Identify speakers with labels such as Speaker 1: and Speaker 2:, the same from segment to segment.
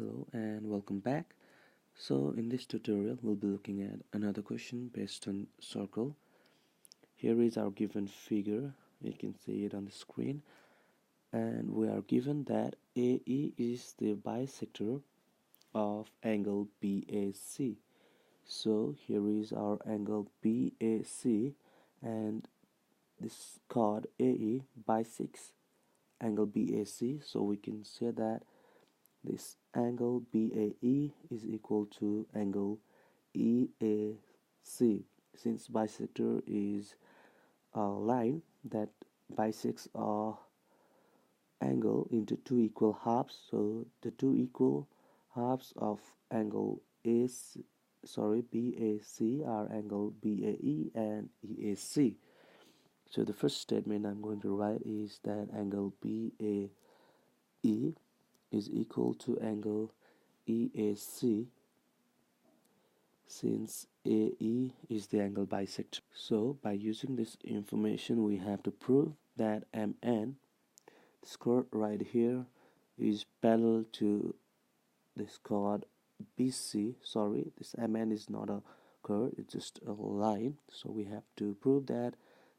Speaker 1: Hello and welcome back. So in this tutorial we'll be looking at another question based on circle. Here is our given figure. You can see it on the screen, and we are given that AE is the bisector of angle BAC. So here is our angle BAC, and this chord AE bisects angle BAC, so we can say that this angle BAE is equal to angle EAC. Since bisector is a line that bisects a angle into two equal halves, so the two equal halves of angle BAC are angle BAE and EAC. So the first statement I'm going to write is that angle BAE is equal to angle EAC, since AE is the angle bisector. So by using this information we have to prove that MN, this chord right here, is parallel to this chord BC. Sorry, this MN is not a chord, it's just a line. So we have to prove that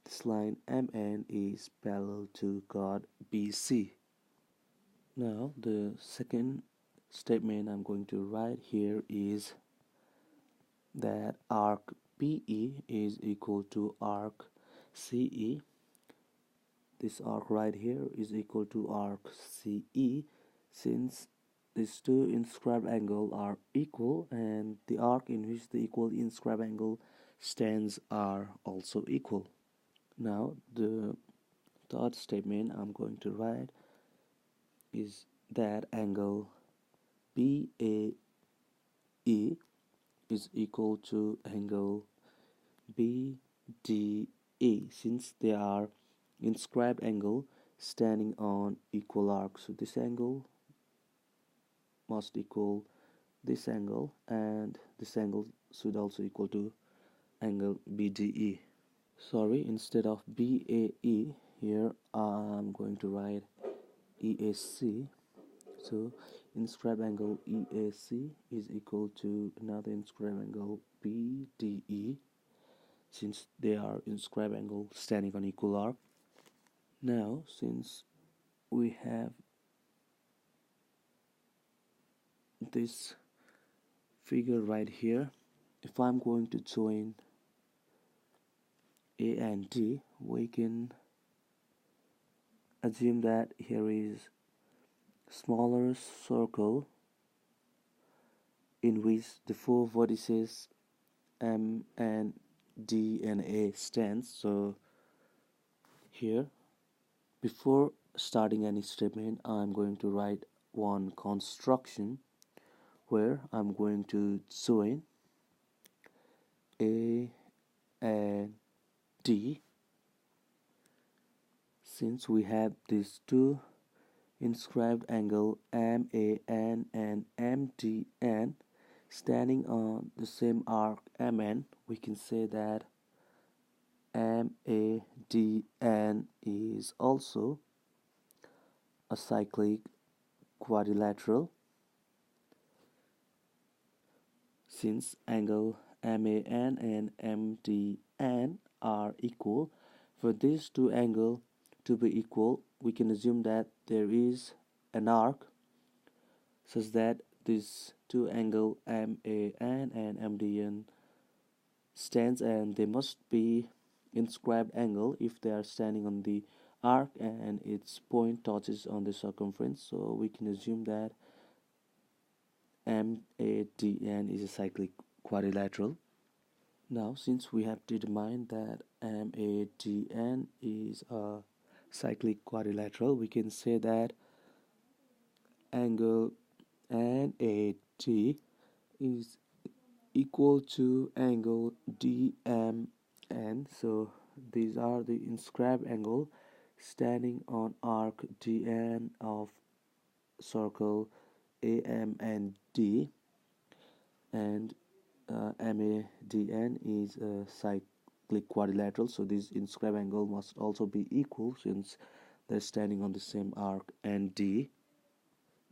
Speaker 1: this line MN is parallel to chord BC. Now the second statement I'm going to write here is that arc PE is equal to arc CE. This arc right here is equal to arc CE, since these two inscribed angles are equal and the arc in which the equal inscribed angle stands are also equal. Now the third statement I'm going to write is that angle BAE is equal to angle BDE, since they are inscribed angle standing on equal arcs. So this angle must equal this angle, and this angle should also equal to angle BDE. Sorry, instead of BAE here I'm going to write EAC. So inscribed angle EAC is equal to another inscribed angle BDE, since they are inscribed angle standing on equal arc. Now since we have this figure right here, if I'm going to join A and D, we can assume that here is smaller circle in which the four vertices M and D and A stands. So here, before starting any statement, I'm going to write one construction where I'm going to join A and D. Since we have these two inscribed angle MAN and MDN standing on the same arc MN, we can say that MADN is also a cyclic quadrilateral, since angle MAN and MDN are equal. For these two angles to be equal, we can assume that there is an arc such that these two angles MAN and MDN stands, and they must be inscribed angle if they are standing on the arc and its point touches on the circumference. So we can assume that MADN is a cyclic quadrilateral. Now since we have determined that MADN is a cyclic quadrilateral, we can say that angle NAD is equal to angle DMN. So these are the inscribed angle standing on arc DN of circle AM and D, and MADN is a cyclic quadrilateral, so this inscribed angle must also be equal since they're standing on the same arc ND.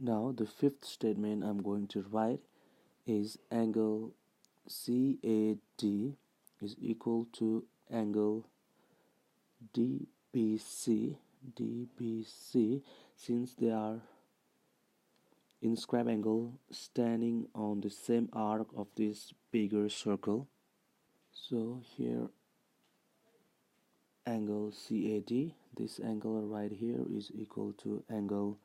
Speaker 1: Now the fifth statement I'm going to write is angle CAD is equal to angle DBC since they are inscribed angle standing on the same arc of this bigger circle. So here angle CAD, this angle right here is equal to angle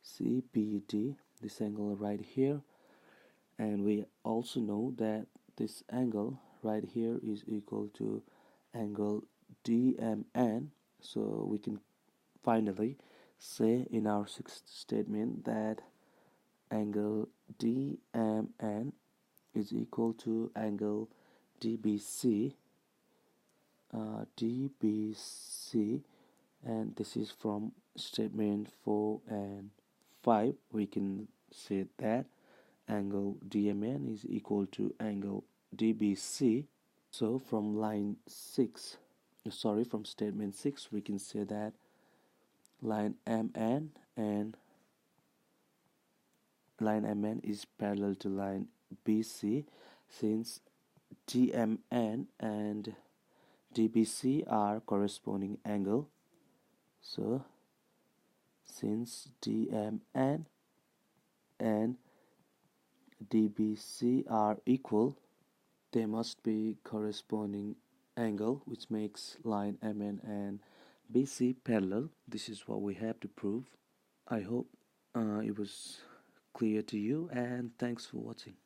Speaker 1: CBD, this angle right here, and we also know that this angle right here is equal to angle DMN. So we can finally say in our sixth statement that angle DMN is equal to angle DBC, and this is from statement 4 and 5. We can say that angle DMN is equal to angle DBC. So from from statement 6, we can say that line MN is parallel to line BC since DMN and DBC are corresponding angle. So since DMN and DBC are equal, they must be corresponding angle, which makes line MN and BC parallel. This is what we have to prove. I hope it was clear to you, and thanks for watching.